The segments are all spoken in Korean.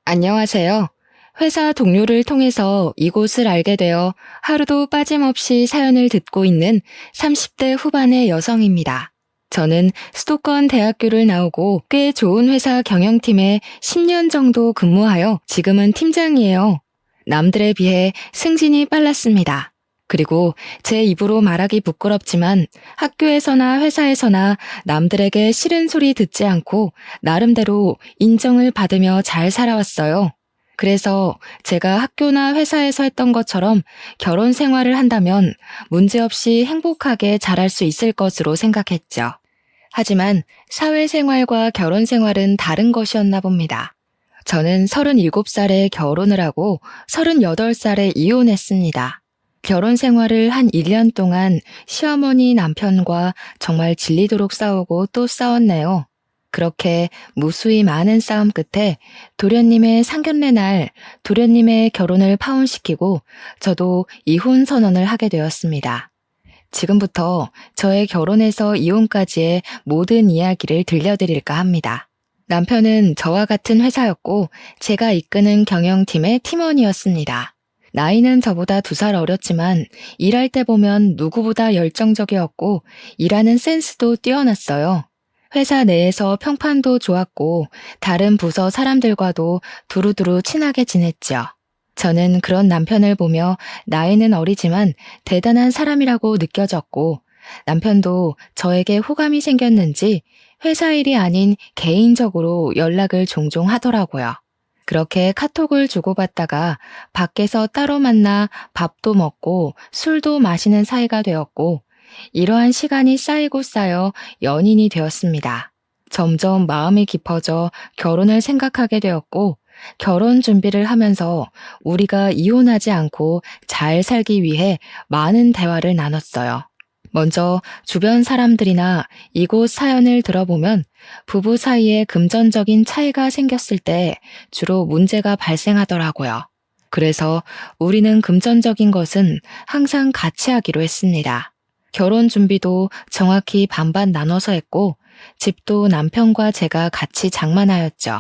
안녕하세요. 회사 동료를 통해서 이곳을 알게 되어 하루도 빠짐없이 사연을 듣고 있는 30대 후반의 여성입니다. 저는 수도권 대학교를 나오고 꽤 좋은 회사 경영팀에 10년 정도 근무하여 지금은 팀장이에요. 남들에 비해 승진이 빨랐습니다. 그리고 제 입으로 말하기 부끄럽지만 학교에서나 회사에서나 남들에게 싫은 소리 듣지 않고 나름대로 인정을 받으며 잘 살아왔어요. 그래서 제가 학교나 회사에서 했던 것처럼 결혼 생활을 한다면 문제없이 행복하게 잘할 수 있을 것으로 생각했죠. 하지만 사회생활과 결혼 생활은 다른 것이었나 봅니다. 저는 37살에 결혼을 하고 38살에 이혼했습니다. 결혼 생활을 한 1년 동안 시어머니 남편과 정말 질리도록 싸우고 또 싸웠네요. 그렇게 무수히 많은 싸움 끝에 도련님의 상견례 날 도련님의 결혼을 파혼시키고 저도 이혼 선언을 하게 되었습니다. 지금부터 저의 결혼에서 이혼까지의 모든 이야기를 들려드릴까 합니다. 남편은 저와 같은 회사였고 제가 이끄는 경영팀의 팀원이었습니다. 나이는 저보다 2살 어렸지만 일할 때 보면 누구보다 열정적이었고 일하는 센스도 뛰어났어요. 회사 내에서 평판도 좋았고 다른 부서 사람들과도 두루두루 친하게 지냈죠. 저는 그런 남편을 보며 나이는 어리지만 대단한 사람이라고 느껴졌고 남편도 저에게 호감이 생겼는지 회사 일이 아닌 개인적으로 연락을 종종 하더라고요. 그렇게 카톡을 주고받다가 밖에서 따로 만나 밥도 먹고 술도 마시는 사이가 되었고 이러한 시간이 쌓이고 쌓여 연인이 되었습니다. 점점 마음이 깊어져 결혼을 생각하게 되었고 결혼 준비를 하면서 우리가 이혼하지 않고 잘 살기 위해 많은 대화를 나눴어요. 먼저 주변 사람들이나 이곳 사연을 들어보면 부부 사이에 금전적인 차이가 생겼을 때 주로 문제가 발생하더라고요. 그래서 우리는 금전적인 것은 항상 같이 하기로 했습니다. 결혼 준비도 정확히 반반 나눠서 했고 집도 남편과 제가 같이 장만하였죠.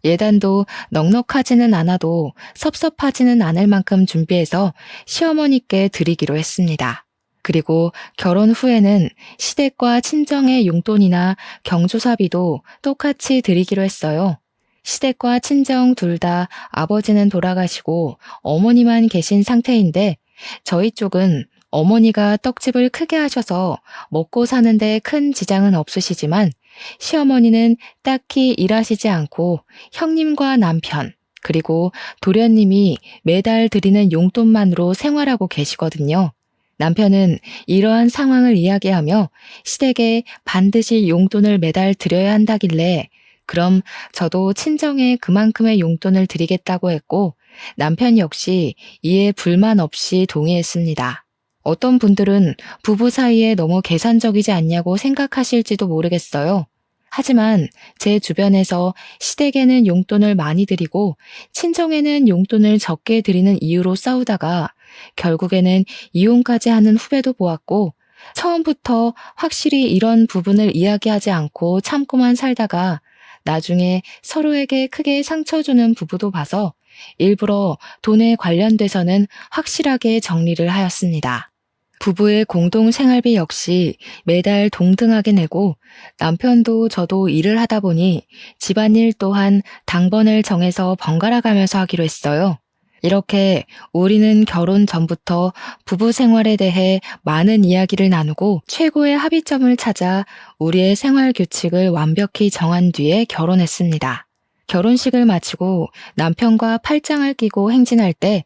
예단도 넉넉하지는 않아도 섭섭하지는 않을 만큼 준비해서 시어머니께 드리기로 했습니다. 그리고 결혼 후에는 시댁과 친정의 용돈이나 경조사비도 똑같이 드리기로 했어요. 시댁과 친정 둘 다 아버지는 돌아가시고 어머니만 계신 상태인데 저희 쪽은 어머니가 떡집을 크게 하셔서 먹고 사는데 큰 지장은 없으시지만 시어머니는 딱히 일하시지 않고 형님과 남편 그리고 도련님이 매달 드리는 용돈만으로 생활하고 계시거든요. 남편은 이러한 상황을 이야기하며 시댁에 반드시 용돈을 매달 드려야 한다길래 그럼 저도 친정에 그만큼의 용돈을 드리겠다고 했고 남편 역시 이에 불만 없이 동의했습니다. 어떤 분들은 부부 사이에 너무 계산적이지 않냐고 생각하실지도 모르겠어요. 하지만 제 주변에서 시댁에는 용돈을 많이 드리고 친정에는 용돈을 적게 드리는 이유로 싸우다가 결국에는 이혼까지 하는 후배도 보았고 처음부터 확실히 이런 부분을 이야기하지 않고 참고만 살다가 나중에 서로에게 크게 상처 주는 부부도 봐서 일부러 돈에 관련돼서는 확실하게 정리를 하였습니다. 부부의 공동 생활비 역시 매달 동등하게 내고 남편도 저도 일을 하다 보니 집안일 또한 당번을 정해서 번갈아 가면서 하기로 했어요. 이렇게 우리는 결혼 전부터 부부 생활에 대해 많은 이야기를 나누고 최고의 합의점을 찾아 우리의 생활 규칙을 완벽히 정한 뒤에 결혼했습니다. 결혼식을 마치고 남편과 팔짱을 끼고 행진할 때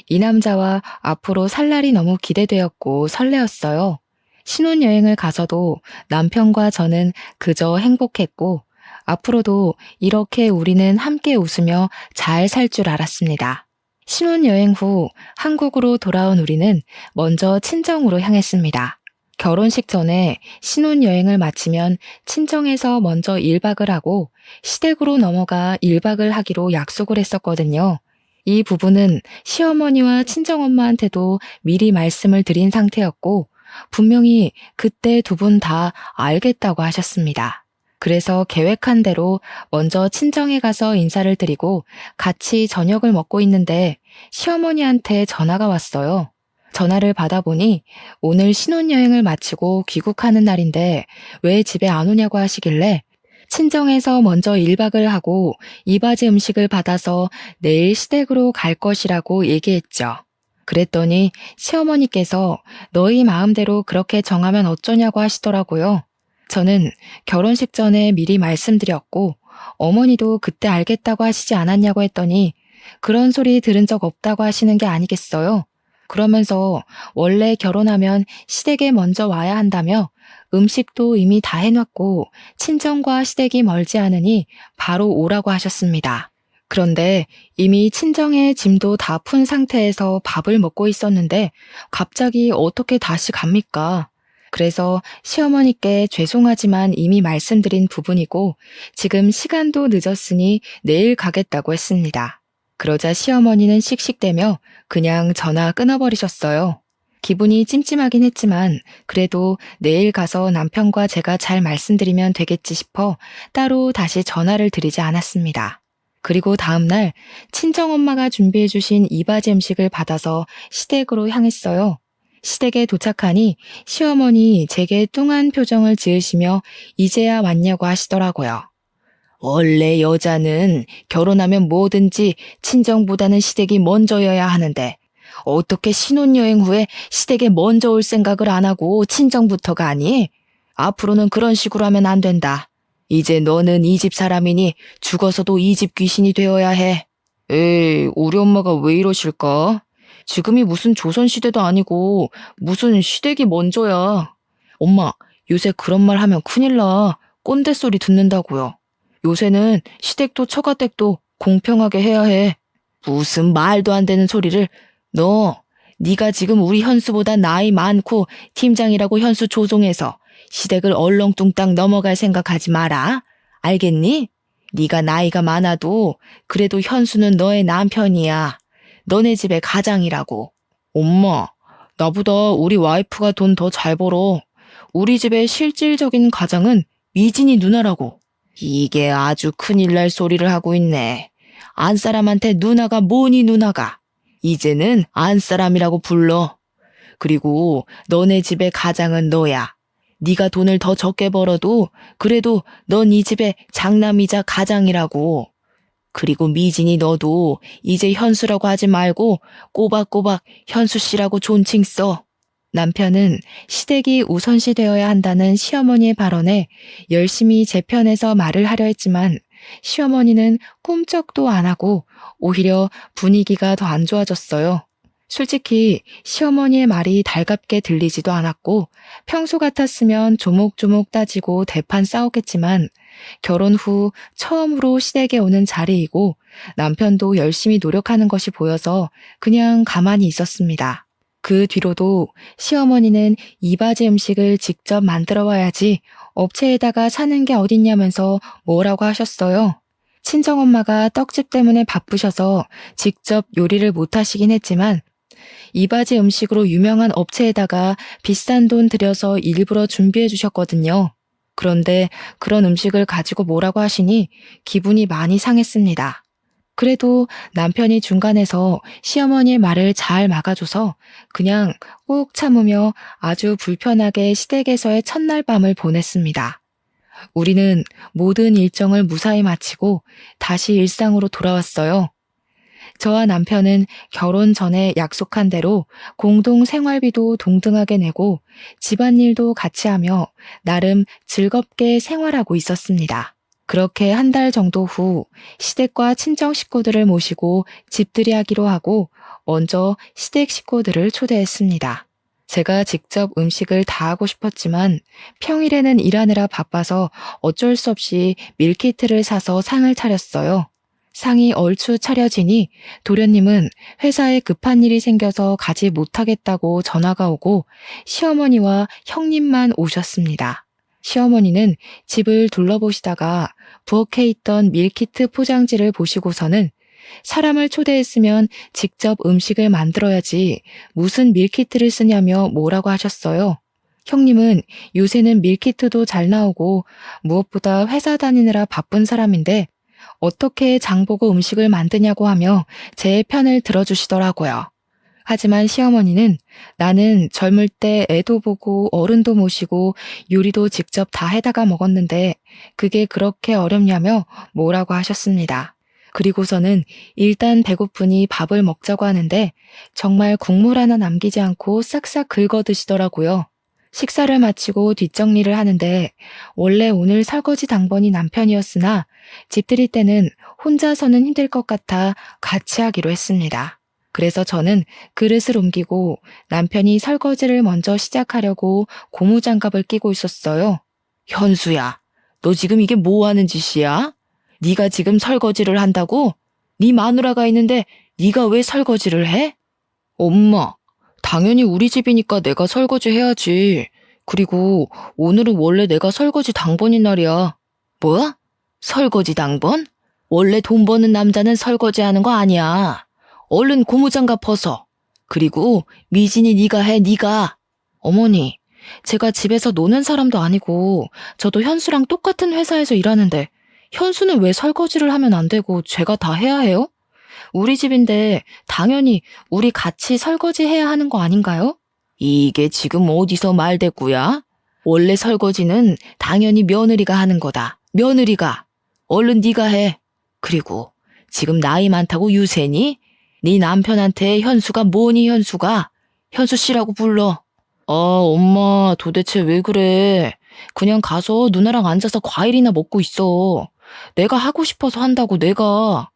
이 남자와 앞으로 살 날이 너무 기대되었고 설레었어요. 신혼여행을 가서도 남편과 저는 그저 행복했고 앞으로도 이렇게 우리는 함께 웃으며 잘 살 줄 알았습니다. 신혼여행 후 한국으로 돌아온 우리는 먼저 친정으로 향했습니다. 결혼식 전에 신혼여행을 마치면 친정에서 먼저 1박을 하고 시댁으로 넘어가 1박을 하기로 약속을 했었거든요. 이 부분은 시어머니와 친정엄마한테도 미리 말씀을 드린 상태였고 분명히 그때 두 분 다 알겠다고 하셨습니다. 그래서 계획한 대로 먼저 친정에 가서 인사를 드리고 같이 저녁을 먹고 있는데 시어머니한테 전화가 왔어요. 전화를 받아보니 오늘 신혼여행을 마치고 귀국하는 날인데 왜 집에 안 오냐고 하시길래 친정에서 먼저 1박을 하고 이바지 음식을 받아서 내일 시댁으로 갈 것이라고 얘기했죠. 그랬더니 시어머니께서 너희 마음대로 그렇게 정하면 어쩌냐고 하시더라고요. 저는 결혼식 전에 미리 말씀드렸고 어머니도 그때 알겠다고 하시지 않았냐고 했더니 그런 소리 들은 적 없다고 하시는 게 아니겠어요? 그러면서 원래 결혼하면 시댁에 먼저 와야 한다며 음식도 이미 다 해놨고 친정과 시댁이 멀지 않으니 바로 오라고 하셨습니다. 그런데 이미 친정에 짐도 다 푼 상태에서 밥을 먹고 있었는데 갑자기 어떻게 다시 갑니까? 그래서 시어머니께 죄송하지만 이미 말씀드린 부분이고 지금 시간도 늦었으니 내일 가겠다고 했습니다. 그러자 시어머니는 씩씩대며 그냥 전화 끊어버리셨어요. 기분이 찜찜하긴 했지만 그래도 내일 가서 남편과 제가 잘 말씀드리면 되겠지 싶어 따로 다시 전화를 드리지 않았습니다. 그리고 다음날 친정엄마가 준비해주신 이바지 음식을 받아서 시댁으로 향했어요. 시댁에 도착하니 시어머니 제게 뚱한 표정을 지으시며 이제야 왔냐고 하시더라고요. 원래 여자는 결혼하면 뭐든지 친정보다는 시댁이 먼저여야 하는데 어떻게 신혼여행 후에 시댁에 먼저 올 생각을 안 하고 친정부터 가니? 앞으로는 그런 식으로 하면 안 된다. 이제 너는 이 집 사람이니 죽어서도 이 집 귀신이 되어야 해. 에이, 우리 엄마가 왜 이러실까? 지금이 무슨 조선시대도 아니고 무슨 시댁이 먼저야. 엄마, 요새 그런 말 하면 큰일 나. 꼰대 소리 듣는다고요. 요새는 시댁도 처가댁도 공평하게 해야 해. 무슨 말도 안 되는 소리를. 네가 지금 우리 현수보다 나이 많고 팀장이라고 현수 조종해서 시댁을 얼렁뚱땅 넘어갈 생각하지 마라. 알겠니? 네가 나이가 많아도 그래도 현수는 너의 남편이야. 너네 집의 가장이라고. 엄마, 나보다 우리 와이프가 돈 더 잘 벌어. 우리 집의 실질적인 가장은 미진이 누나라고. 이게 아주 큰일 날 소리를 하고 있네. 안사람한테 누나가 뭐니 누나가. 이제는 안사람이라고 불러. 그리고 너네 집의 가장은 너야. 네가 돈을 더 적게 벌어도 그래도 넌 이 집의 장남이자 가장이라고. 그리고 미진이 너도 이제 현수라고 하지 말고 꼬박꼬박 현수 씨라고 존칭 써. 남편은 시댁이 우선시 되어야 한다는 시어머니의 발언에 열심히 제 편에서 말을 하려 했지만 시어머니는 꿈쩍도 안 하고 오히려 분위기가 더 안 좋아졌어요. 솔직히 시어머니의 말이 달갑게 들리지도 않았고 평소 같았으면 조목조목 따지고 대판 싸웠겠지만 결혼 후 처음으로 시댁에 오는 자리이고 남편도 열심히 노력하는 것이 보여서 그냥 가만히 있었습니다. 그 뒤로도 시어머니는 이바지 음식을 직접 만들어 와야지 업체에다가 사는 게 어딨냐면서 뭐라고 하셨어요. 친정엄마가 떡집 때문에 바쁘셔서 직접 요리를 못 하시긴 했지만 이바지 음식으로 유명한 업체에다가 비싼 돈 들여서 일부러 준비해 주셨거든요. 그런데 그런 음식을 가지고 뭐라고 하시니 기분이 많이 상했습니다. 그래도 남편이 중간에서 시어머니의 말을 잘 막아줘서 그냥 꾹 참으며 아주 불편하게 시댁에서의 첫날 밤을 보냈습니다. 우리는 모든 일정을 무사히 마치고 다시 일상으로 돌아왔어요. 저와 남편은 결혼 전에 약속한 대로 공동 생활비도 동등하게 내고 집안일도 같이 하며 나름 즐겁게 생활하고 있었습니다. 그렇게 한 달 정도 후 시댁과 친정 식구들을 모시고 집들이 하기로 하고 먼저 시댁 식구들을 초대했습니다. 제가 직접 음식을 다 하고 싶었지만 평일에는 일하느라 바빠서 어쩔 수 없이 밀키트를 사서 상을 차렸어요. 상이 얼추 차려지니 도련님은 회사에 급한 일이 생겨서 가지 못하겠다고 전화가 오고 시어머니와 형님만 오셨습니다. 시어머니는 집을 둘러보시다가 부엌에 있던 밀키트 포장지를 보시고서는 사람을 초대했으면 직접 음식을 만들어야지 무슨 밀키트를 쓰냐며 뭐라고 하셨어요. 형님은 요새는 밀키트도 잘 나오고 무엇보다 회사 다니느라 바쁜 사람인데 어떻게 장보고 음식을 만드냐고 하며 제 편을 들어주시더라고요. 하지만 시어머니는 나는 젊을 때 애도 보고 어른도 모시고 요리도 직접 다 해다가 먹었는데 그게 그렇게 어렵냐며 뭐라고 하셨습니다. 그리고서는 일단 배고프니 밥을 먹자고 하는데 정말 국물 하나 남기지 않고 싹싹 긁어 드시더라고요. 식사를 마치고 뒷정리를 하는데 원래 오늘 설거지 당번이 남편이었으나 집들이 때는 혼자서는 힘들 것 같아 같이 하기로 했습니다. 그래서 저는 그릇을 옮기고 남편이 설거지를 먼저 시작하려고 고무장갑을 끼고 있었어요. 현수야, 너 지금 이게 뭐 하는 짓이야? 네가 지금 설거지를 한다고? 네 마누라가 있는데 네가 왜 설거지를 해? 엄마, 당연히 우리 집이니까 내가 설거지 해야지. 그리고 오늘은 원래 내가 설거지 당번인 날이야. 뭐? 설거지 당번? 원래 돈 버는 남자는 설거지 하는 거 아니야. 얼른 고무장갑 벗어. 그리고 미진이 네가 해, 네가. 어머니, 제가 집에서 노는 사람도 아니고 저도 현수랑 똑같은 회사에서 일하는데 현수는 왜 설거지를 하면 안 되고 제가 다 해야 해요? 우리 집인데 당연히 우리 같이 설거지 해야 하는 거 아닌가요? 이게 지금 어디서 말대꾸야? 원래 설거지는 당연히 며느리가 하는 거다. 며느리가. 얼른 네가 해. 그리고 지금 나이 많다고 유세니? 네 남편한테 현수가 뭐니 현수가? 현수 씨라고 불러. 엄마 도대체 왜 그래? 그냥 가서 누나랑 앉아서 과일이나 먹고 있어. 내가 하고 싶어서 한다고 내가.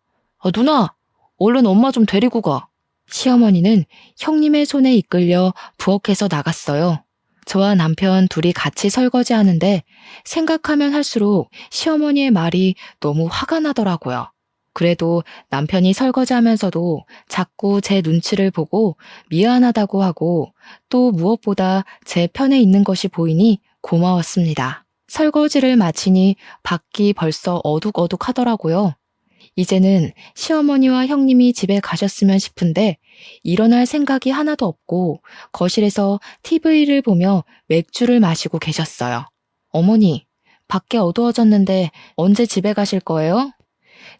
누나, 얼른 엄마 좀 데리고 가. 시어머니는 형님의 손에 이끌려 부엌에서 나갔어요. 저와 남편 둘이 같이 설거지 하는데 생각하면 할수록 시어머니의 말이 너무 화가 나더라고요. 그래도 남편이 설거지하면서도 자꾸 제 눈치를 보고 미안하다고 하고 또 무엇보다 제 편에 있는 것이 보이니 고마웠습니다. 설거지를 마치니 밖이 벌써 어둑어둑하더라고요. 이제는 시어머니와 형님이 집에 가셨으면 싶은데 일어날 생각이 하나도 없고 거실에서 TV를 보며 맥주를 마시고 계셨어요. 어머니, 밖에 어두워졌는데 언제 집에 가실 거예요?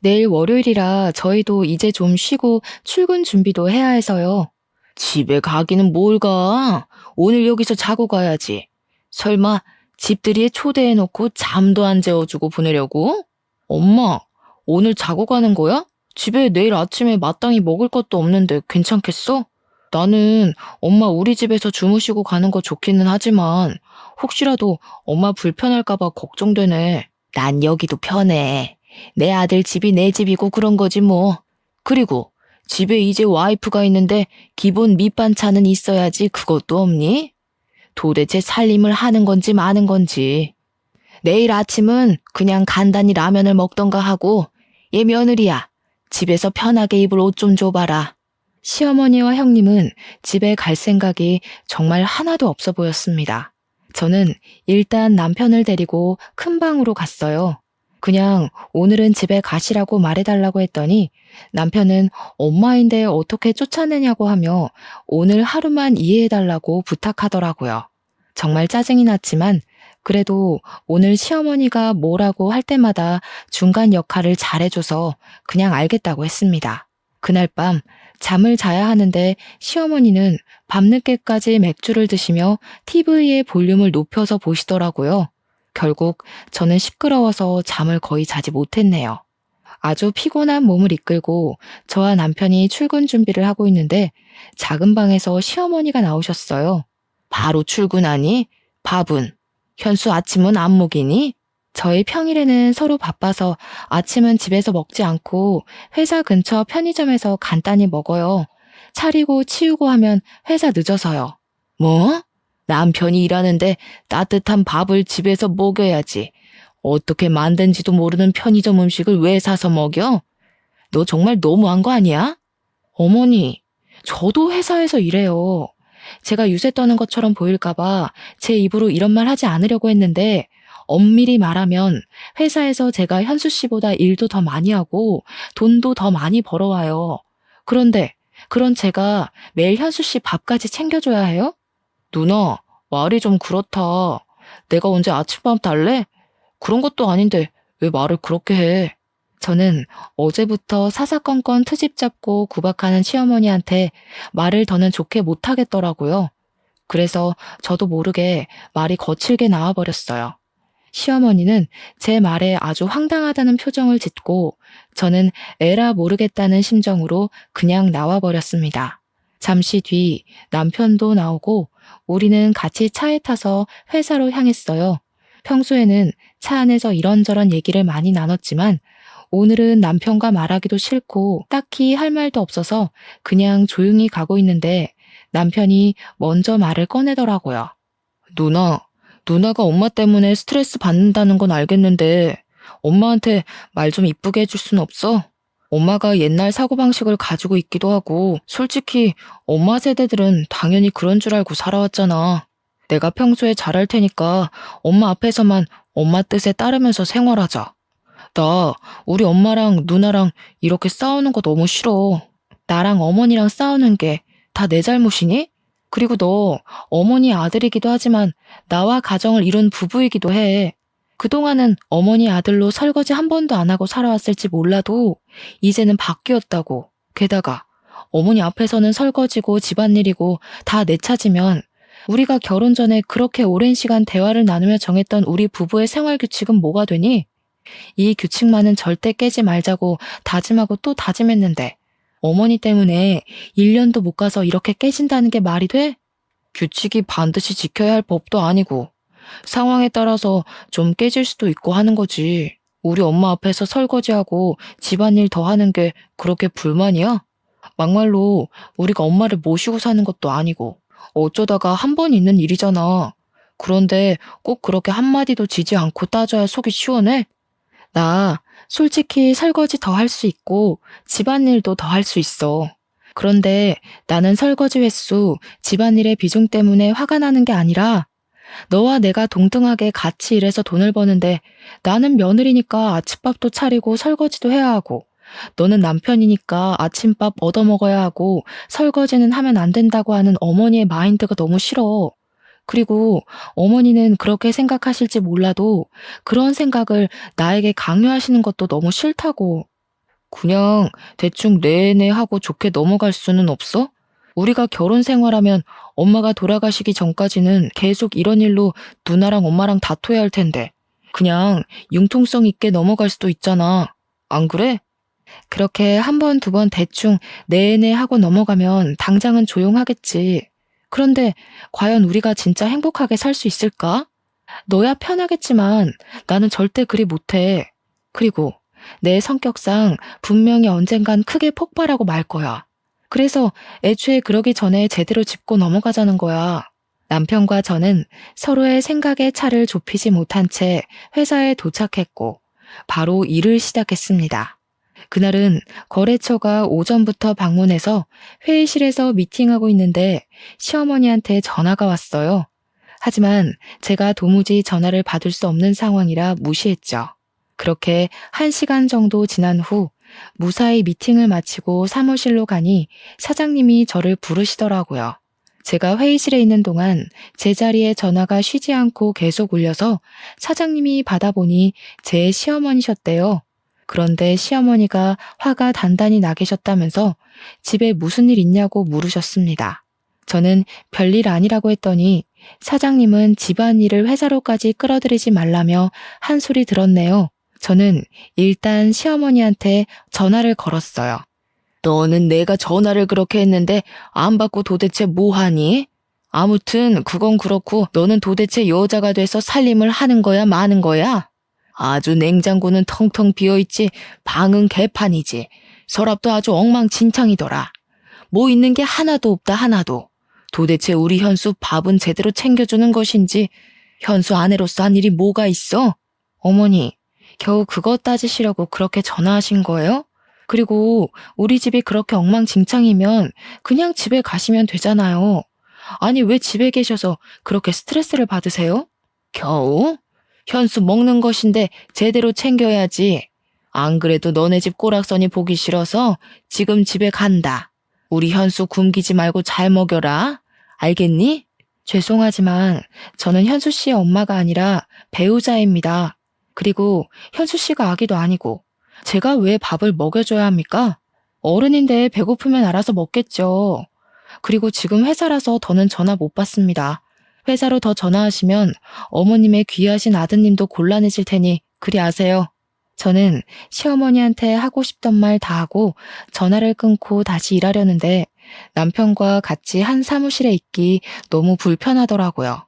내일 월요일이라 저희도 이제 좀 쉬고 출근 준비도 해야 해서요. 집에 가기는 뭘 가? 오늘 여기서 자고 가야지. 설마 집들이에 초대해놓고 잠도 안 재워주고 보내려고? 엄마, 오늘 자고 가는 거야? 집에 내일 아침에 마땅히 먹을 것도 없는데 괜찮겠어? 나는 엄마 우리 집에서 주무시고 가는 거 좋기는 하지만 혹시라도 엄마 불편할까 봐 걱정되네. 난 여기도 편해. 내 아들 집이 내 집이고 그런 거지 뭐. 그리고 집에 이제 와이프가 있는데 기본 밑반찬은 있어야지 그것도 없니? 도대체 살림을 하는 건지 마는 건지. 내일 아침은 그냥 간단히 라면을 먹던가 하고 얘 며느리야. 집에서 편하게 입을 옷 좀 줘봐라. 시어머니와 형님은 집에 갈 생각이 정말 하나도 없어 보였습니다. 저는 일단 남편을 데리고 큰 방으로 갔어요. 그냥 오늘은 집에 가시라고 말해달라고 했더니 남편은 엄마인데 어떻게 쫓아내냐고 하며 오늘 하루만 이해해달라고 부탁하더라고요. 정말 짜증이 났지만 그래도 오늘 시어머니가 뭐라고 할 때마다 중간 역할을 잘해줘서 그냥 알겠다고 했습니다. 그날 밤 잠을 자야 하는데 시어머니는 밤늦게까지 맥주를 드시며 TV의 볼륨을 높여서 보시더라고요. 결국 저는 시끄러워서 잠을 거의 자지 못했네요. 아주 피곤한 몸을 이끌고 저와 남편이 출근 준비를 하고 있는데 작은 방에서 시어머니가 나오셨어요. 바로 출근하니? 밥은? 현수 아침은 안 먹이니? 저희 평일에는 서로 바빠서 아침은 집에서 먹지 않고 회사 근처 편의점에서 간단히 먹어요. 차리고 치우고 하면 회사 늦어서요. 뭐? 남편이 일하는데 따뜻한 밥을 집에서 먹여야지. 어떻게 만든지도 모르는 편의점 음식을 왜 사서 먹여? 너 정말 너무한 거 아니야? 어머니, 저도 회사에서 일해요. 제가 유세 떠는 것처럼 보일까봐 제 입으로 이런 말 하지 않으려고 했는데 엄밀히 말하면 회사에서 제가 현수 씨보다 일도 더 많이 하고 돈도 더 많이 벌어와요. 그런데 그런 제가 매일 현수 씨 밥까지 챙겨줘야 해요? 누나, 말이 좀 그렇다. 내가 언제 아침밥 달래? 그런 것도 아닌데 왜 말을 그렇게 해? 저는 어제부터 사사건건 트집 잡고 구박하는 시어머니한테 말을 더는 좋게 못하겠더라고요. 그래서 저도 모르게 말이 거칠게 나와버렸어요. 시어머니는 제 말에 아주 황당하다는 표정을 짓고 저는 에라 모르겠다는 심정으로 그냥 나와버렸습니다. 잠시 뒤 남편도 나오고 우리는 같이 차에 타서 회사로 향했어요. 평소에는 차 안에서 이런저런 얘기를 많이 나눴지만 오늘은 남편과 말하기도 싫고 딱히 할 말도 없어서 그냥 조용히 가고 있는데 남편이 먼저 말을 꺼내더라고요. 누나가 엄마 때문에 스트레스 받는다는 건 알겠는데 엄마한테 말 좀 이쁘게 해줄 순 없어? 엄마가 옛날 사고방식을 가지고 있기도 하고 솔직히 엄마 세대들은 당연히 그런 줄 알고 살아왔잖아. 내가 평소에 잘할 테니까 엄마 앞에서만 엄마 뜻에 따르면서 생활하자. 나 우리 엄마랑 누나랑 이렇게 싸우는 거 너무 싫어. 나랑 어머니랑 싸우는 게 다 내 잘못이니? 그리고 너 어머니 아들이기도 하지만 나와 가정을 이룬 부부이기도 해. 그동안은 어머니 아들로 설거지 한 번도 안 하고 살아왔을지 몰라도 이제는 바뀌었다고. 게다가 어머니 앞에서는 설거지고 집안일이고 다 내 차지면 우리가 결혼 전에 그렇게 오랜 시간 대화를 나누며 정했던 우리 부부의 생활 규칙은 뭐가 되니? 이 규칙만은 절대 깨지 말자고 다짐하고 또 다짐했는데 어머니 때문에 1년도 못 가서 이렇게 깨진다는 게 말이 돼? 규칙이 반드시 지켜야 할 법도 아니고 상황에 따라서 좀 깨질 수도 있고 하는 거지. 우리 엄마 앞에서 설거지하고 집안일 더 하는 게 그렇게 불만이야? 막말로 우리가 엄마를 모시고 사는 것도 아니고 어쩌다가 한 번 있는 일이잖아. 그런데 꼭 그렇게 한마디도 지지 않고 따져야 속이 시원해? 나 솔직히 설거지 더 할 수 있고 집안일도 더 할 수 있어. 그런데 나는 설거지 횟수, 집안일의 비중 때문에 화가 나는 게 아니라 너와 내가 동등하게 같이 일해서 돈을 버는데 나는 며느리니까 아침밥도 차리고 설거지도 해야 하고 너는 남편이니까 아침밥 얻어먹어야 하고 설거지는 하면 안 된다고 하는 어머니의 마인드가 너무 싫어. 그리고 어머니는 그렇게 생각하실지 몰라도 그런 생각을 나에게 강요하시는 것도 너무 싫다고. 그냥 대충 네네 하고 좋게 넘어갈 수는 없어? 우리가 결혼 생활하면 엄마가 돌아가시기 전까지는 계속 이런 일로 누나랑 엄마랑 다퉈야 할 텐데 그냥 융통성 있게 넘어갈 수도 있잖아. 안 그래? 그렇게 한 번, 두 번 대충 네네 하고 넘어가면 당장은 조용하겠지. 그런데 과연 우리가 진짜 행복하게 살 수 있을까? 너야 편하겠지만 나는 절대 그리 못해. 그리고 내 성격상 분명히 언젠간 크게 폭발하고 말 거야. 그래서 애초에 그러기 전에 제대로 짚고 넘어가자는 거야. 남편과 저는 서로의 생각의 차를 좁히지 못한 채 회사에 도착했고 바로 일을 시작했습니다. 그날은 거래처가 오전부터 방문해서 회의실에서 미팅하고 있는데 시어머니한테 전화가 왔어요. 하지만 제가 도무지 전화를 받을 수 없는 상황이라 무시했죠. 그렇게 1시간 정도 지난 후 무사히 미팅을 마치고 사무실로 가니 사장님이 저를 부르시더라고요. 제가 회의실에 있는 동안 제 자리에 전화가 쉬지 않고 계속 울려서 사장님이 받아보니 제 시어머니셨대요. 그런데 시어머니가 화가 단단히 나 계셨다면서 집에 무슨 일 있냐고 물으셨습니다. 저는 별일 아니라고 했더니 사장님은 집안일을 회사로까지 끌어들이지 말라며 한 소리 들었네요. 저는 일단 시어머니한테 전화를 걸었어요. 너는 내가 전화를 그렇게 했는데 안 받고 도대체 뭐 하니? 아무튼 그건 그렇고 너는 도대체 여자가 돼서 살림을 하는 거야 마는 거야? 아주 냉장고는 텅텅 비어있지 방은 개판이지. 서랍도 아주 엉망진창이더라. 뭐 있는 게 하나도 없다 하나도. 도대체 우리 현수 밥은 제대로 챙겨주는 것인지 현수 아내로서 한 일이 뭐가 있어? 어머니, 겨우 그거 따지시려고 그렇게 전화하신 거예요? 그리고 우리 집이 그렇게 엉망진창이면 그냥 집에 가시면 되잖아요. 아니 왜 집에 계셔서 그렇게 스트레스를 받으세요? 겨우? 현수 먹는 것인데 제대로 챙겨야지. 안 그래도 너네 집 꼬락서니 보기 싫어서 지금 집에 간다. 우리 현수 굶기지 말고 잘 먹여라. 알겠니? 죄송하지만 저는 현수 씨의 엄마가 아니라 배우자입니다. 그리고 현수 씨가 아기도 아니고 제가 왜 밥을 먹여줘야 합니까? 어른인데 배고프면 알아서 먹겠죠. 그리고 지금 회사라서 더는 전화 못 받습니다. 회사로 더 전화하시면 어머님의 귀하신 아드님도 곤란해질 테니 그리 아세요. 저는 시어머니한테 하고 싶던 말 다 하고 전화를 끊고 다시 일하려는데 남편과 같이 한 사무실에 있기 너무 불편하더라고요.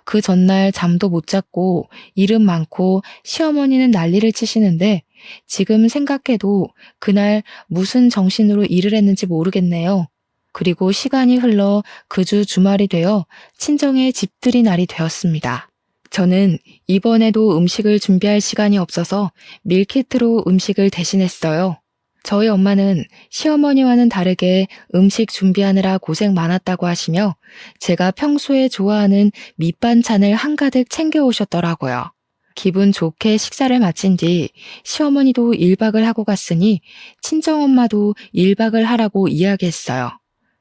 그 전날 잠도 못 잤고 일은 많고 시어머니는 난리를 치시는데 지금 생각해도 그날 무슨 정신으로 일을 했는지 모르겠네요. 그리고 시간이 흘러 그 주 주말이 되어 친정의 집들이 날이 되었습니다. 저는 이번에도 음식을 준비할 시간이 없어서 밀키트로 음식을 대신했어요. 저희 엄마는 시어머니와는 다르게 음식 준비하느라 고생 많았다고 하시며 제가 평소에 좋아하는 밑반찬을 한가득 챙겨오셨더라고요. 기분 좋게 식사를 마친 뒤 시어머니도 1박을 하고 갔으니 친정엄마도 1박을 하라고 이야기했어요.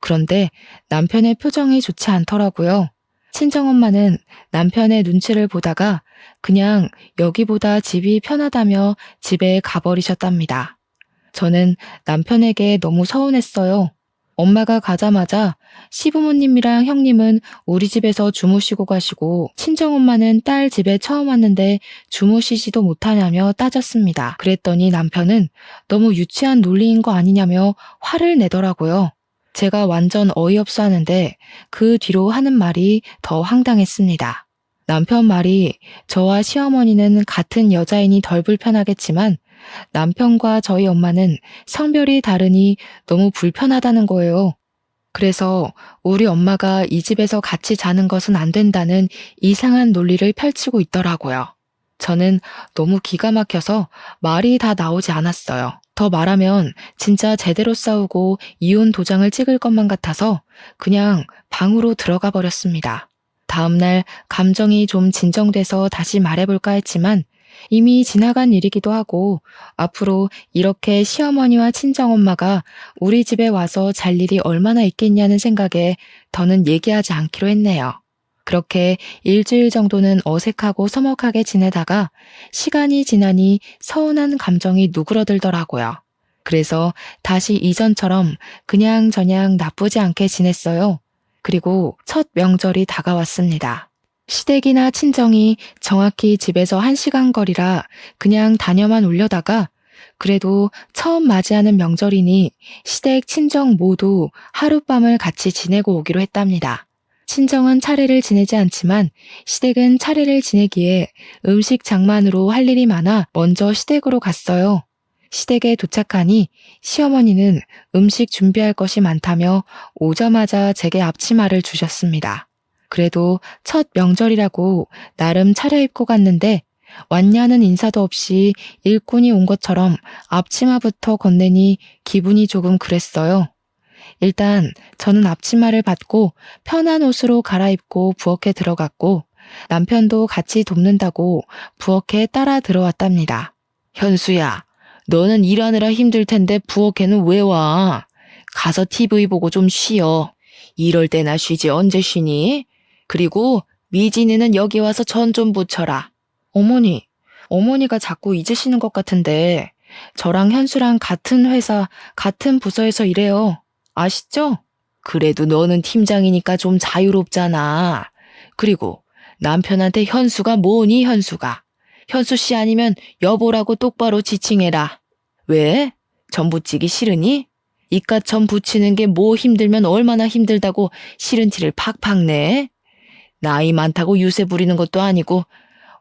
그런데 남편의 표정이 좋지 않더라고요. 친정엄마는 남편의 눈치를 보다가 그냥 여기보다 집이 편하다며 집에 가버리셨답니다. 저는 남편에게 너무 서운했어요. 엄마가 가자마자 시부모님이랑 형님은 우리 집에서 주무시고 가시고 친정엄마는 딸 집에 처음 왔는데 주무시지도 못하냐며 따졌습니다. 그랬더니 남편은 너무 유치한 논리인 거 아니냐며 화를 내더라고요. 제가 완전 어이없어 하는데 그 뒤로 하는 말이 더 황당했습니다. 남편 말이 저와 시어머니는 같은 여자이니 덜 불편하겠지만 남편과 저희 엄마는 성별이 다르니 너무 불편하다는 거예요. 그래서 우리 엄마가 이 집에서 같이 자는 것은 안 된다는 이상한 논리를 펼치고 있더라고요. 저는 너무 기가 막혀서 말이 다 나오지 않았어요. 더 말하면 진짜 제대로 싸우고 이혼 도장을 찍을 것만 같아서 그냥 방으로 들어가 버렸습니다. 다음날 감정이 좀 진정돼서 다시 말해볼까 했지만 이미 지나간 일이기도 하고 앞으로 이렇게 시어머니와 친정엄마가 우리 집에 와서 잘 일이 얼마나 있겠냐는 생각에 더는 얘기하지 않기로 했네요. 그렇게 일주일 정도는 어색하고 서먹하게 지내다가 시간이 지나니 서운한 감정이 누그러들더라고요. 그래서 다시 이전처럼 그냥저냥 나쁘지 않게 지냈어요. 그리고 첫 명절이 다가왔습니다. 시댁이나 친정이 정확히 집에서 1시간 거리라 그냥 다녀만 오려다가 그래도 처음 맞이하는 명절이니 시댁, 친정 모두 하룻밤을 같이 지내고 오기로 했답니다. 친정은 차례를 지내지 않지만 시댁은 차례를 지내기에 음식 장만으로 할 일이 많아 먼저 시댁으로 갔어요. 시댁에 도착하니 시어머니는 음식 준비할 것이 많다며 오자마자 제게 앞치마를 주셨습니다. 그래도 첫 명절이라고 나름 차려입고 갔는데 왔냐는 인사도 없이 일꾼이 온 것처럼 앞치마부터 건네니 기분이 조금 그랬어요. 일단 저는 앞치마를 받고 편한 옷으로 갈아입고 부엌에 들어갔고 남편도 같이 돕는다고 부엌에 따라 들어왔답니다. 현수야, 너는 일하느라 힘들 텐데 부엌에는 왜 와? 가서 TV 보고 좀 쉬어. 이럴 때나 쉬지 언제 쉬니? 그리고 미진이는 여기 와서 전 좀 부쳐라. 어머니가 자꾸 잊으시는 것 같은데 저랑 현수랑 같은 회사, 같은 부서에서 일해요. 아시죠? 그래도 너는 팀장이니까 좀 자유롭잖아. 그리고 남편한테 현수가 뭐니 현수가. 현수 씨 아니면 여보라고 똑바로 지칭해라. 왜? 전 부치기 싫으니? 이깟 전 부치는 게 뭐 힘들면 얼마나 힘들다고 싫은 티를 팍팍 내? 나이 많다고 유세 부리는 것도 아니고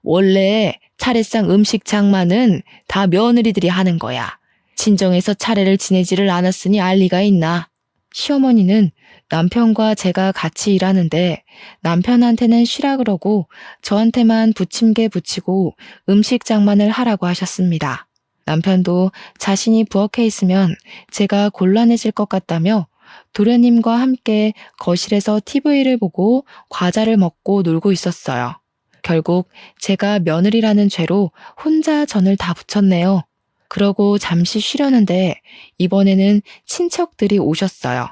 원래 차례상 음식 장만은 다 며느리들이 하는 거야. 친정에서 차례를 지내지를 않았으니 알 리가 있나? 시어머니는 남편과 제가 같이 일하는데 남편한테는 쉬라 그러고 저한테만 부침개 부치고 음식 장만을 하라고 하셨습니다. 남편도 자신이 부엌에 있으면 제가 곤란해질 것 같다며 도련님과 함께 거실에서 TV를 보고 과자를 먹고 놀고 있었어요. 결국 제가 며느리라는 죄로 혼자 전을 다 부쳤네요. 그러고 잠시 쉬려는데 이번에는 친척들이 오셨어요.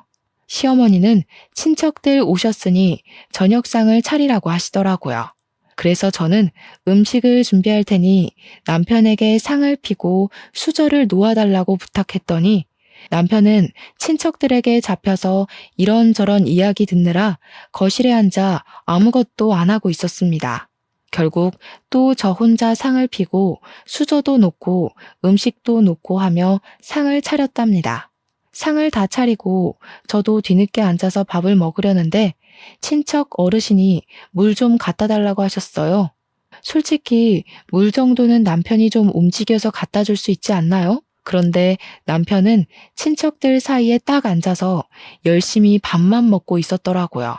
시어머니는 친척들 오셨으니 저녁상을 차리라고 하시더라고요. 그래서 저는 음식을 준비할 테니 남편에게 상을 피고 수저를 놓아달라고 부탁했더니 남편은 친척들에게 잡혀서 이런저런 이야기 듣느라 거실에 앉아 아무것도 안 하고 있었습니다. 결국 또 저 혼자 상을 피고 수저도 놓고 음식도 놓고 하며 상을 차렸답니다. 상을 다 차리고 저도 뒤늦게 앉아서 밥을 먹으려는데 친척 어르신이 물 좀 갖다 달라고 하셨어요. 솔직히 물 정도는 남편이 좀 움직여서 갖다 줄 수 있지 않나요? 그런데 남편은 친척들 사이에 딱 앉아서 열심히 밥만 먹고 있었더라고요.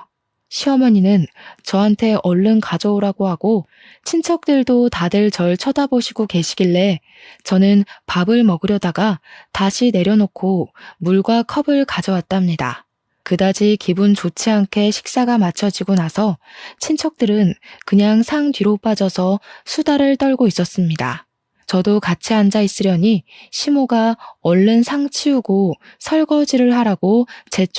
시어머니는 저한테 얼른 가져오라고 하고 친척들도 다들 절 쳐다보시고 계시길래 저는 밥을 먹으려다가 다시 내려놓고 물과 컵을 가져왔답니다. 그다지 기분 좋지 않게 식사가 마쳐지고 나서 친척들은 그냥 상 뒤로 빠져서 수다를 떨고 있었습니다. 저도 같이 앉아 있으려니 시모가 얼른 상 치우고 설거지를 하라고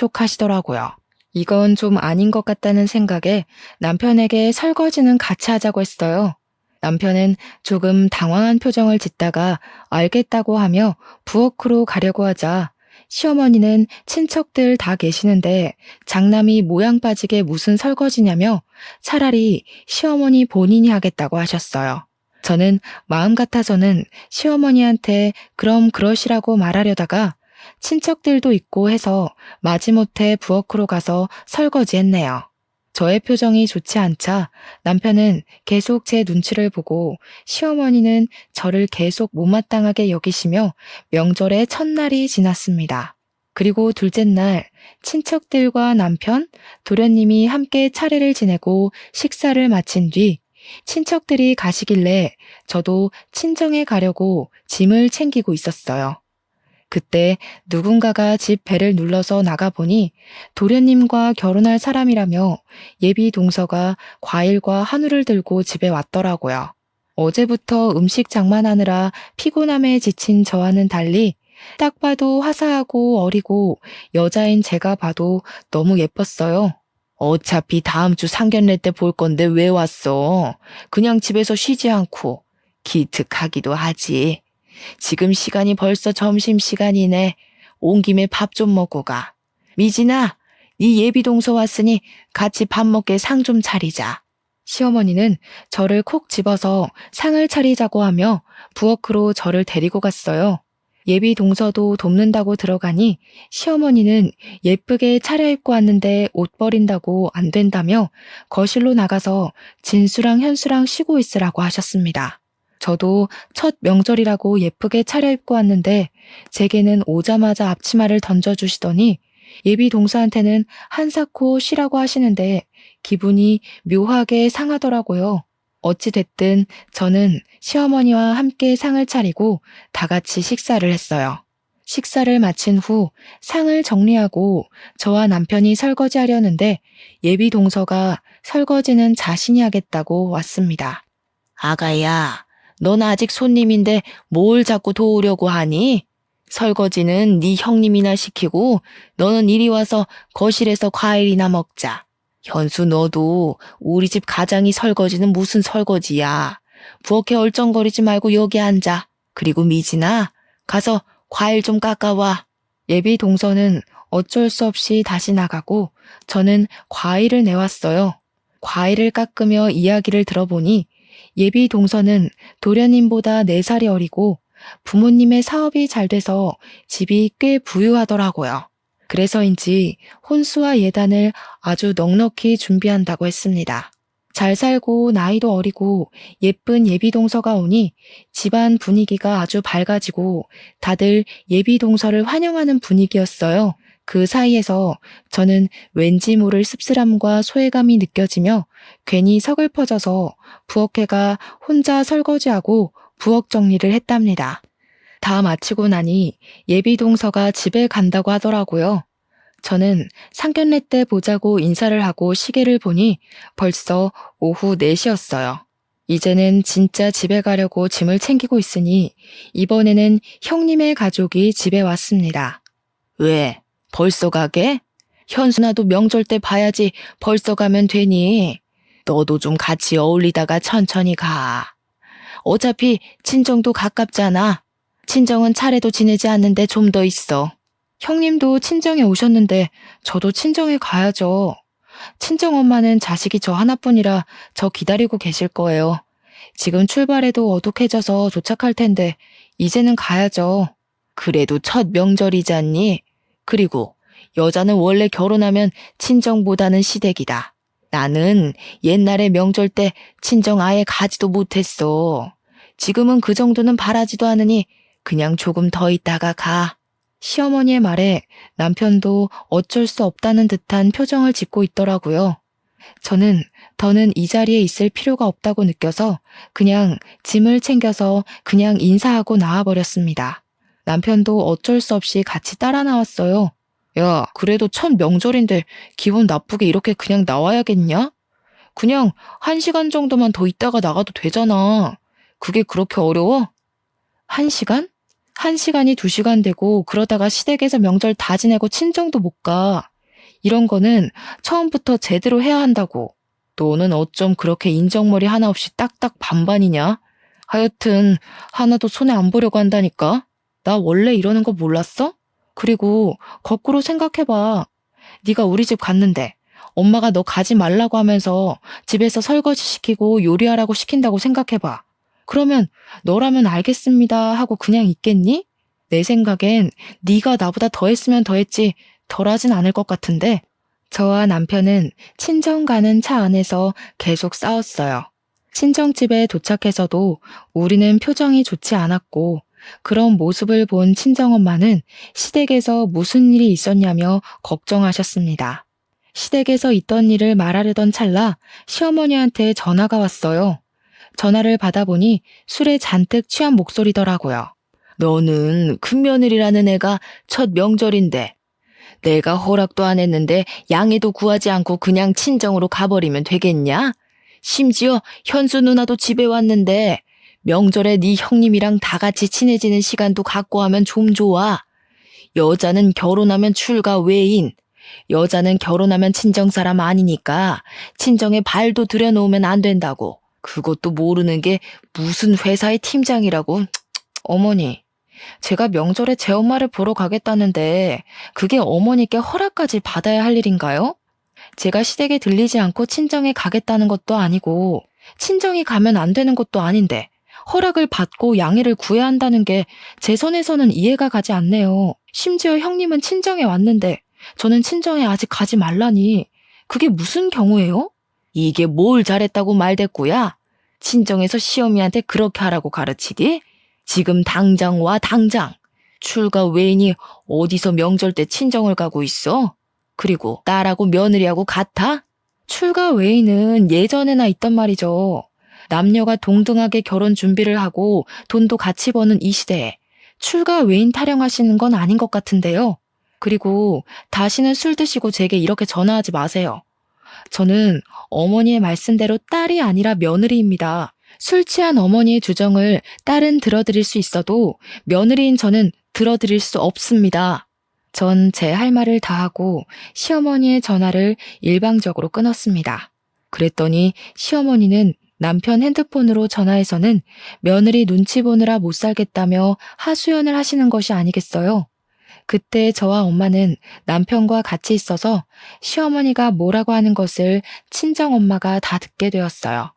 재촉하시더라고요. 이건 좀 아닌 것 같다는 생각에 남편에게 설거지는 같이 하자고 했어요. 남편은 조금 당황한 표정을 짓다가 알겠다고 하며 부엌으로 가려고 하자 시어머니는 친척들 다 계시는데 장남이 모양 빠지게 무슨 설거지냐며 차라리 시어머니 본인이 하겠다고 하셨어요. 저는 마음 같아서는 시어머니한테 그럼 그러시라고 말하려다가 친척들도 있고 해서 마지못해 부엌으로 가서 설거지했네요. 저의 표정이 좋지 않자 남편은 계속 제 눈치를 보고 시어머니는 저를 계속 못마땅하게 여기시며 명절의 첫날이 지났습니다. 그리고 둘째 날 친척들과 남편, 도련님이 함께 차례를 지내고 식사를 마친 뒤 친척들이 가시길래 저도 친정에 가려고 짐을 챙기고 있었어요. 그때 누군가가 집 벨을 눌러서 나가보니 도련님과 결혼할 사람이라며 예비 동서가 과일과 한우를 들고 집에 왔더라고요. 어제부터 음식 장만하느라 피곤함에 지친 저와는 달리 딱 봐도 화사하고 어리고 여자인 제가 봐도 너무 예뻤어요. 어차피 다음 주 상견례 때 볼 건데 왜 왔어? 그냥 집에서 쉬지 않고 기특하기도 하지. 지금 시간이 벌써 점심시간이네. 온 김에 밥 좀 먹고 가. 미진아, 네 예비 동서 왔으니 같이 밥 먹게 상 좀 차리자. 시어머니는 저를 콕 집어서 상을 차리자고 하며 부엌으로 저를 데리고 갔어요. 예비 동서도 돕는다고 들어가니 시어머니는 예쁘게 차려입고 왔는데 옷 버린다고 안 된다며 거실로 나가서 진수랑 현수랑 쉬고 있으라고 하셨습니다. 저도 첫 명절이라고 예쁘게 차려입고 왔는데 제게는 오자마자 앞치마를 던져주시더니 예비 동서한테는 한사코 쉬라고 하시는데 기분이 묘하게 상하더라고요. 어찌됐든 저는 시어머니와 함께 상을 차리고 다 같이 식사를 했어요. 식사를 마친 후 상을 정리하고 저와 남편이 설거지하려는데 예비 동서가 설거지는 자신이 하겠다고 왔습니다. 아가야, 넌 아직 손님인데 뭘 자꾸 도우려고 하니? 설거지는 네 형님이나 시키고 너는 이리 와서 거실에서 과일이나 먹자. 현수 너도 우리 집 가장이 설거지는 무슨 설거지야. 부엌에 얼쩡거리지 말고 여기 앉아. 그리고 미진아, 가서 과일 좀 깎아와. 예비 동서는 어쩔 수 없이 다시 나가고 저는 과일을 내왔어요. 과일을 깎으며 이야기를 들어보니 예비 동서는 도련님보다 4살이 어리고 부모님의 사업이 잘 돼서 집이 꽤 부유하더라고요. 그래서인지 혼수와 예단을 아주 넉넉히 준비한다고 했습니다. 잘 살고 나이도 어리고 예쁜 예비 동서가 오니 집안 분위기가 아주 밝아지고 다들 예비 동서를 환영하는 분위기였어요. 그 사이에서 저는 왠지 모를 씁쓸함과 소외감이 느껴지며 괜히 서글퍼져서 부엌에가 혼자 설거지하고 부엌 정리를 했답니다. 다 마치고 나니 예비 동서가 집에 간다고 하더라고요. 저는 상견례 때 보자고 인사를 하고 시계를 보니 벌써 오후 4시였어요. 이제는 진짜 집에 가려고 짐을 챙기고 있으니 이번에는 형님의 가족이 집에 왔습니다. 왜? 벌써 가게? 현수나도 명절 때 봐야지 벌써 가면 되니? 너도 좀 같이 어울리다가 천천히 가. 어차피 친정도 가깝잖아. 친정은 차례도 지내지 않는데 좀 더 있어. 형님도 친정에 오셨는데 저도 친정에 가야죠. 친정엄마는 자식이 저 하나뿐이라 저 기다리고 계실 거예요. 지금 출발해도 어둑해져서 도착할 텐데 이제는 가야죠. 그래도 첫 명절이잖니? 그리고 여자는 원래 결혼하면 친정보다는 시댁이다. 나는 옛날에 명절 때 친정 아예 가지도 못했어. 지금은 그 정도는 바라지도 않으니 그냥 조금 더 있다가 가. 시어머니의 말에 남편도 어쩔 수 없다는 듯한 표정을 짓고 있더라고요. 저는 더는 이 자리에 있을 필요가 없다고 느껴서 그냥 짐을 챙겨서 그냥 인사하고 나와버렸습니다. 남편도 어쩔 수 없이 같이 따라 나왔어요. 야, 그래도 첫 명절인데 기분 나쁘게 이렇게 그냥 나와야겠냐? 그냥 1시간 정도만 더 있다가 나가도 되잖아. 그게 그렇게 어려워? 1시간? 1시간이 2시간 되고 그러다가 시댁에서 명절 다 지내고 친정도 못 가. 이런 거는 처음부터 제대로 해야 한다고. 너는 어쩜 그렇게 인정머리 하나 없이 딱딱 반반이냐? 하여튼 하나도 손에 안 보려고 한다니까. 나 원래 이러는 거 몰랐어? 그리고 거꾸로 생각해봐. 네가 우리 집 갔는데 엄마가 너 가지 말라고 하면서 집에서 설거지 시키고 요리하라고 시킨다고 생각해봐. 그러면 너라면 알겠습니다 하고 그냥 있겠니? 내 생각엔 네가 나보다 더 했으면 더 했지 덜 하진 않을 것 같은데. 저와 남편은 친정 가는 차 안에서 계속 싸웠어요. 친정집에 도착해서도 우리는 표정이 좋지 않았고 그런 모습을 본 친정엄마는 시댁에서 무슨 일이 있었냐며 걱정하셨습니다. 시댁에서 있던 일을 말하려던 찰나 시어머니한테 전화가 왔어요. 전화를 받아보니 술에 잔뜩 취한 목소리더라고요. 너는 큰며느리라는 애가 첫 명절인데 내가 허락도 안 했는데 양해도 구하지 않고 그냥 친정으로 가버리면 되겠냐? 심지어 현수 누나도 집에 왔는데 명절에 네 형님이랑 다 같이 친해지는 시간도 갖고 하면 좀 좋아. 여자는 결혼하면 출가 외인, 여자는 결혼하면 친정사람 아니니까 친정에 발도 들여놓으면 안 된다고. 그것도 모르는 게 무슨 회사의 팀장이라고. 어머니, 제가 명절에 제 엄마를 보러 가겠다는데 그게 어머니께 허락까지 받아야 할 일인가요? 제가 시댁에 들리지 않고 친정에 가겠다는 것도 아니고 친정이 가면 안 되는 것도 아닌데 허락을 받고 양해를 구해야 한다는 게 제 선에서는 이해가 가지 않네요. 심지어 형님은 친정에 왔는데 저는 친정에 아직 가지 말라니. 그게 무슨 경우예요? 이게 뭘 잘했다고 말댔구야? 친정에서 시어미한테 그렇게 하라고 가르치디? 지금 당장 와, 당장. 출가 외인이 어디서 명절 때 친정을 가고 있어? 그리고 딸하고 며느리하고 같아? 출가 외에는 예전에나 있던 말이죠. 남녀가 동등하게 결혼 준비를 하고 돈도 같이 버는 이 시대에 출가 외인 타령하시는 건 아닌 것 같은데요. 그리고 다시는 술 드시고 제게 이렇게 전화하지 마세요. 저는 어머니의 말씀대로 딸이 아니라 며느리입니다. 술 취한 어머니의 주정을 딸은 들어드릴 수 있어도 며느리인 저는 들어드릴 수 없습니다. 전 제 할 말을 다 하고 시어머니의 전화를 일방적으로 끊었습니다. 그랬더니 시어머니는 남편 핸드폰으로 전화해서는 며느리 눈치 보느라 못 살겠다며 하소연을 하시는 것이 아니겠어요. 그때 저와 엄마는 남편과 같이 있어서 시어머니가 뭐라고 하는 것을 친정엄마가 다 듣게 되었어요.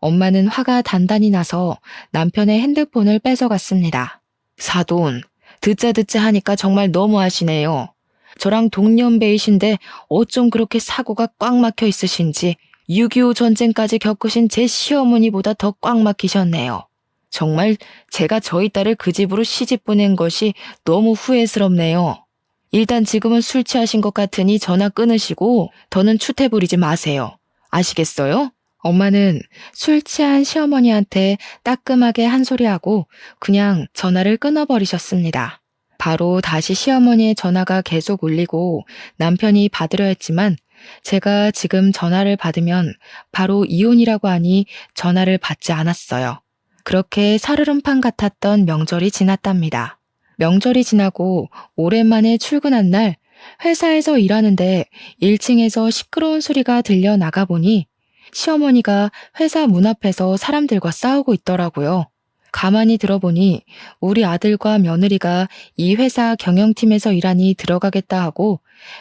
엄마는 화가 단단히 나서 남편의 핸드폰을 뺏어갔습니다. 사돈, 듣자 하니까 정말 너무하시네요. 저랑 동년배이신데 어쩜 그렇게 사고가 꽉 막혀 있으신지 6.25 전쟁까지 겪으신 제 시어머니보다 더 꽉 막히셨네요. 정말 제가 저희 딸을 그 집으로 시집 보낸 것이 너무 후회스럽네요. 일단 지금은 술 취하신 것 같으니 전화 끊으시고 더는 추태 부리지 마세요. 아시겠어요? 엄마는 술 취한 시어머니한테 따끔하게 한 소리하고 그냥 전화를 끊어버리셨습니다. 바로 다시 시어머니의 전화가 계속 울리고 남편이 받으려 했지만 제가 지금 전화를 받으면 바로 이혼이라고 하니 전화를 받지 않았어요. 그렇게 살얼음판 같았던 명절이 지났답니다. 명절이 지나고 오랜만에 출근한 날 회사에서 일하는데 1층에서 시끄러운 소리가 들려 나가보니 시어머니가 회사 문 앞에서 사람들과 싸우고 있더라고요. 가만히 들어보니 우리 아들과 며느리가 이 회사 경영팀에서 일하니 들어가겠다 하고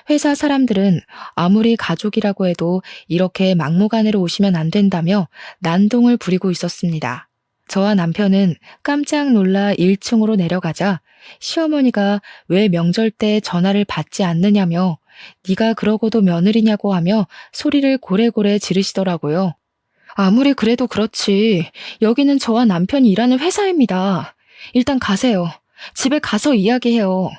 회사 사람들은 아무리 가족이라고 해도 이렇게 막무가내로 오시면 안 된다며 난동을 부리고 있었습니다. 저와 남편은 깜짝 놀라 1층으로 내려가자 시어머니가 왜 명절 때 전화를 받지 않느냐며 네가 그러고도 며느리냐고 하며 소리를 고래고래 지르시더라고요. 아무리 그래도 그렇지. 여기는 저와 남편이 일하는 회사입니다. 일단 가세요. 집에 가서 이야기해요.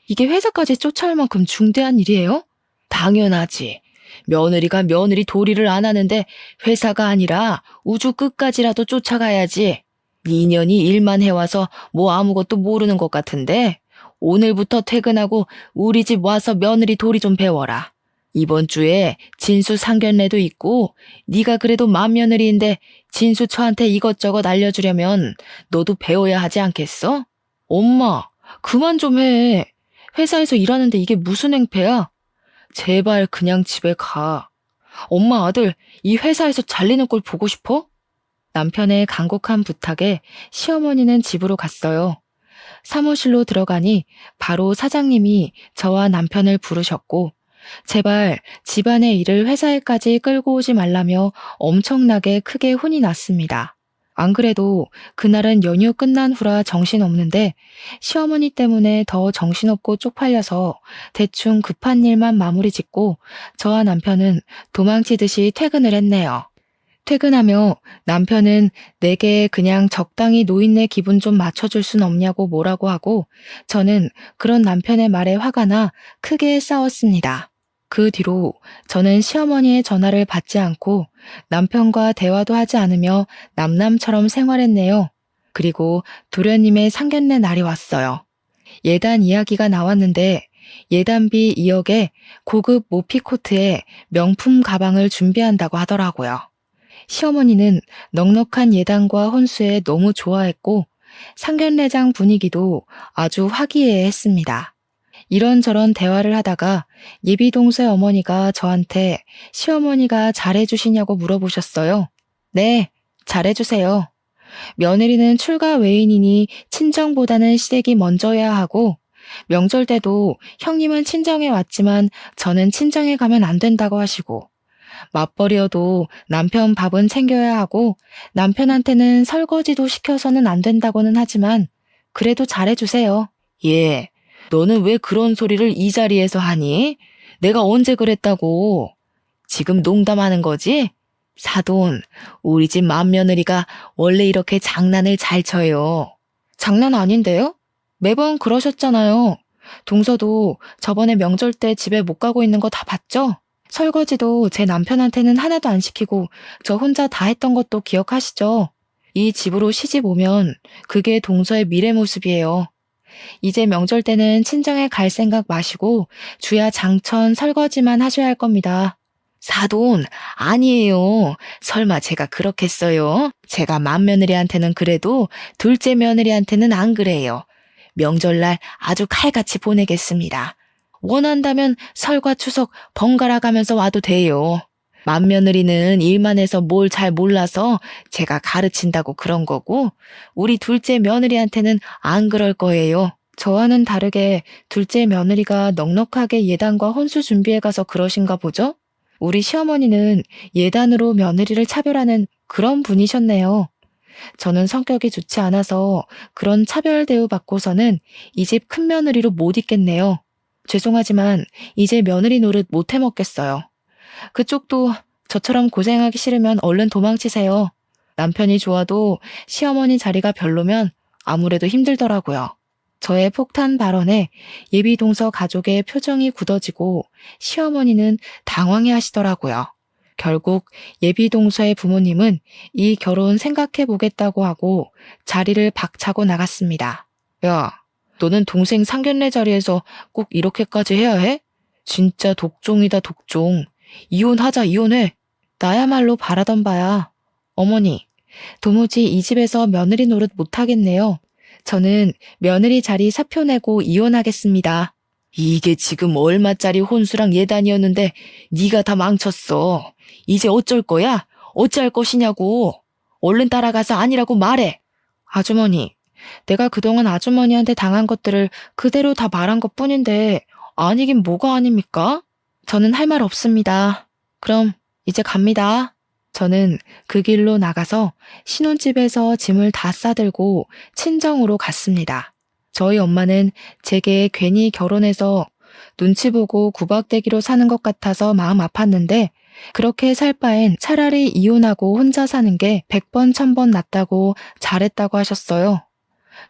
이게 회사까지 쫓아올 만큼 중대한 일이에요? 당연하지. 며느리가 며느리 도리를 안 하는데 회사가 아니라 우주 끝까지라도 쫓아가야지. 2년이 일만 해와서 뭐 아무것도 모르는 것 같은데 오늘부터 퇴근하고 우리 집 와서 며느리 도리 좀 배워라. 이번 주에 진수 상견례도 있고 네가 그래도 맏며느리인데 진수 처한테 이것저것 알려주려면 너도 배워야 하지 않겠어? 엄마, 그만 좀 해. 회사에서 일하는데 이게 무슨 행패야? 제발 그냥 집에 가. 엄마 아들, 이 회사에서 잘리는 꼴 보고 싶어? 남편의 간곡한 부탁에 시어머니는 집으로 갔어요. 사무실로 들어가니 바로 사장님이 저와 남편을 부르셨고 제발 집안의 일을 회사에까지 끌고 오지 말라며 엄청나게 크게 혼이 났습니다. 안 그래도 그날은 연휴 끝난 후라 정신없는데 시어머니 때문에 더 정신없고 쪽팔려서 대충 급한 일만 마무리 짓고 저와 남편은 도망치듯이 퇴근을 했네요. 퇴근하며 남편은 내게 그냥 적당히 노인네 기분 좀 맞춰줄 순 없냐고 뭐라고 하고 저는 그런 남편의 말에 화가 나 크게 싸웠습니다. 그 뒤로 저는 시어머니의 전화를 받지 않고 남편과 대화도 하지 않으며 남남처럼 생활했네요. 그리고 도련님의 상견례 날이 왔어요. 예단 이야기가 나왔는데 예단비 2억에 고급 모피코트에 명품 가방을 준비한다고 하더라고요. 시어머니는 넉넉한 예단과 혼수에 너무 좋아했고 상견례장 분위기도 아주 화기애애했습니다. 이런저런 대화를 하다가 예비동서의 어머니가 저한테 시어머니가 잘해주시냐고 물어보셨어요. 네, 잘해주세요. 며느리는 출가 외인이니 친정보다는 시댁이 먼저야 하고 명절 때도 형님은 친정에 왔지만 저는 친정에 가면 안 된다고 하시고 맞벌이여도 남편 밥은 챙겨야 하고 남편한테는 설거지도 시켜서는 안 된다고는 하지만 그래도 잘해주세요. 예, 너는 왜 그런 소리를 이 자리에서 하니? 내가 언제 그랬다고? 지금 농담하는 거지? 사돈, 우리 집 맏며느리가 원래 이렇게 장난을 잘 쳐요. 장난 아닌데요? 매번 그러셨잖아요. 동서도 저번에 명절 때 집에 못 가고 있는 거 다 봤죠? 설거지도 제 남편한테는 하나도 안 시키고 저 혼자 다 했던 것도 기억하시죠? 이 집으로 시집 오면 그게 동서의 미래 모습이에요. 이제 명절 때는 친정에 갈 생각 마시고 주야 장천 설거지만 하셔야 할 겁니다. 사돈, 아니에요. 설마 제가 그렇겠어요? 제가 맏며느리한테는 그래도 둘째 며느리한테는 안 그래요. 명절날 아주 칼같이 보내겠습니다. 원한다면 설과 추석 번갈아 가면서 와도 돼요. 맏며느리는 일만 해서 뭘 잘 몰라서 제가 가르친다고 그런 거고 우리 둘째 며느리한테는 안 그럴 거예요. 저와는 다르게 둘째 며느리가 넉넉하게 예단과 혼수 준비해 가서 그러신가 보죠? 우리 시어머니는 예단으로 며느리를 차별하는 그런 분이셨네요. 저는 성격이 좋지 않아서 그런 차별 대우 받고서는 이 집 큰며느리로 못 있겠네요. 죄송하지만 이제 며느리 노릇 못 해먹겠어요. 그쪽도 저처럼 고생하기 싫으면 얼른 도망치세요. 남편이 좋아도 시어머니 자리가 별로면 아무래도 힘들더라고요. 저의 폭탄 발언에 예비동서 가족의 표정이 굳어지고 시어머니는 당황해 하시더라고요. 결국 예비동서의 부모님은 이 결혼 생각해 보겠다고 하고 자리를 박차고 나갔습니다. 야, 너는 동생 상견례 자리에서 꼭 이렇게까지 해야 해? 진짜 독종이다, 독종. 이혼하자, 이혼해. 나야말로 바라던 바야. 어머니, 도무지 이 집에서 며느리 노릇 못하겠네요. 저는 며느리 자리 사표 내고 이혼하겠습니다. 이게 지금 얼마짜리 혼수랑 예단이었는데 네가 다 망쳤어. 이제 어쩔 거야? 어찌할 것이냐고. 얼른 따라가서 아니라고 말해. 아주머니, 내가 그동안 아주머니한테 당한 것들을 그대로 다 말한 것뿐인데 아니긴 뭐가 아닙니까? 저는 할 말 없습니다. 그럼 이제 갑니다. 저는 그 길로 나가서 신혼집에서 짐을 다 싸들고 친정으로 갔습니다. 저희 엄마는 제게 괜히 결혼해서 눈치 보고 구박대기로 사는 것 같아서 마음 아팠는데 그렇게 살 바엔 차라리 이혼하고 혼자 사는 게 100번 1000번 낫다고 잘했다고 하셨어요.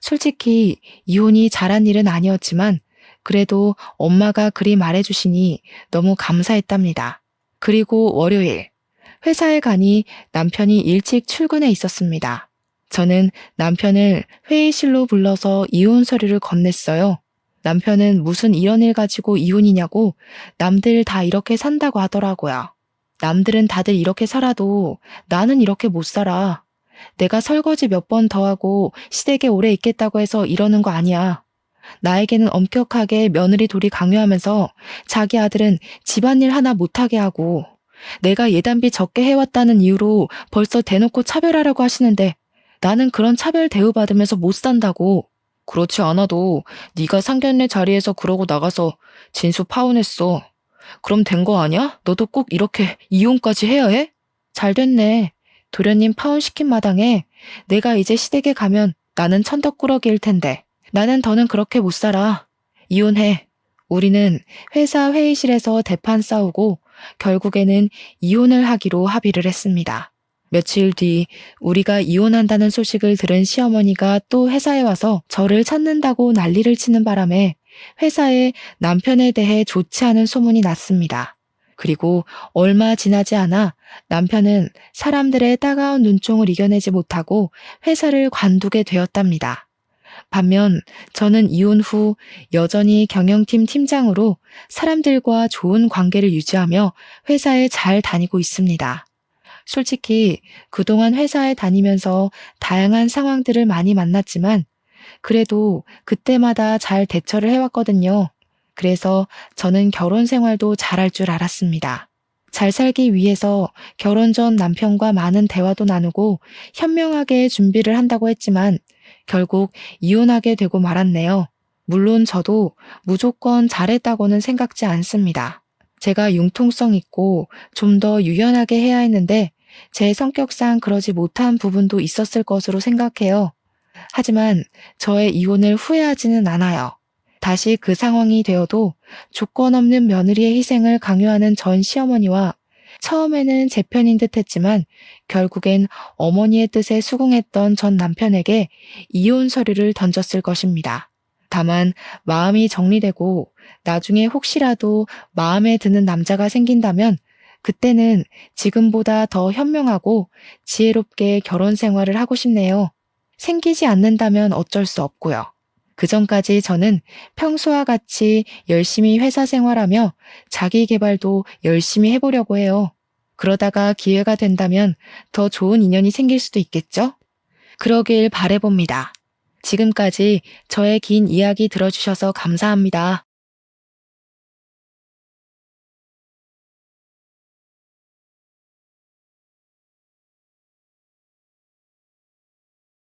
솔직히 이혼이 잘한 일은 아니었지만 그래도 엄마가 그리 말해주시니 너무 감사했답니다. 그리고 월요일, 회사에 가니 남편이 일찍 출근해 있었습니다. 저는 남편을 회의실로 불러서 이혼 서류를 건넸어요. 남편은 무슨 이런 일 가지고 이혼이냐고 남들 다 이렇게 산다고 하더라고요. 남들은 다들 이렇게 살아도 나는 이렇게 못 살아. 내가 설거지 몇 번 더 하고 시댁에 오래 있겠다고 해서 이러는 거 아니야. 나에게는 엄격하게 며느리 도리 강요하면서 자기 아들은 집안일 하나 못하게 하고 내가 예단비 적게 해왔다는 이유로 벌써 대놓고 차별하라고 하시는데 나는 그런 차별 대우받으면서 못 산다고. 그렇지 않아도 네가 상견례 자리에서 그러고 나가서 진수 파혼했어. 그럼 된 거 아니야? 너도 꼭 이렇게 이혼까지 해야 해? 잘 됐네. 도련님 파혼시킨 마당에 내가 이제 시댁에 가면 나는 천덕꾸러기일 텐데 나는 더는 그렇게 못 살아. 이혼해. 우리는 회사 회의실에서 대판 싸우고 결국에는 이혼을 하기로 합의를 했습니다. 며칠 뒤 우리가 이혼한다는 소식을 들은 시어머니가 또 회사에 와서 저를 찾는다고 난리를 치는 바람에 회사에 남편에 대해 좋지 않은 소문이 났습니다. 그리고 얼마 지나지 않아 남편은 사람들의 따가운 눈총을 이겨내지 못하고 회사를 관두게 되었답니다. 반면 저는 이혼 후 여전히 경영팀 팀장으로 사람들과 좋은 관계를 유지하며 회사에 잘 다니고 있습니다. 솔직히 그동안 회사에 다니면서 다양한 상황들을 많이 만났지만 그래도 그때마다 잘 대처를 해왔거든요. 그래서 저는 결혼 생활도 잘할 줄 알았습니다. 잘 살기 위해서 결혼 전 남편과 많은 대화도 나누고 현명하게 준비를 한다고 했지만 결국 이혼하게 되고 말았네요. 물론 저도 무조건 잘했다고는 생각지 않습니다. 제가 융통성 있고 좀 더 유연하게 해야 했는데 제 성격상 그러지 못한 부분도 있었을 것으로 생각해요. 하지만 저의 이혼을 후회하지는 않아요. 다시 그 상황이 되어도 조건 없는 며느리의 희생을 강요하는 전 시어머니와 처음에는 제 편인 듯 했지만 결국엔 어머니의 뜻에 수긍했던 전 남편에게 이혼 서류를 던졌을 것입니다. 다만 마음이 정리되고 나중에 혹시라도 마음에 드는 남자가 생긴다면 그때는 지금보다 더 현명하고 지혜롭게 결혼 생활을 하고 싶네요. 생기지 않는다면 어쩔 수 없고요. 그 전까지 저는 평소와 같이 열심히 회사 생활하며 자기 개발도 열심히 해보려고 해요. 그러다가 기회가 된다면 더 좋은 인연이 생길 수도 있겠죠? 그러길 바라봅니다. 지금까지 저의 긴 이야기 들어주셔서 감사합니다.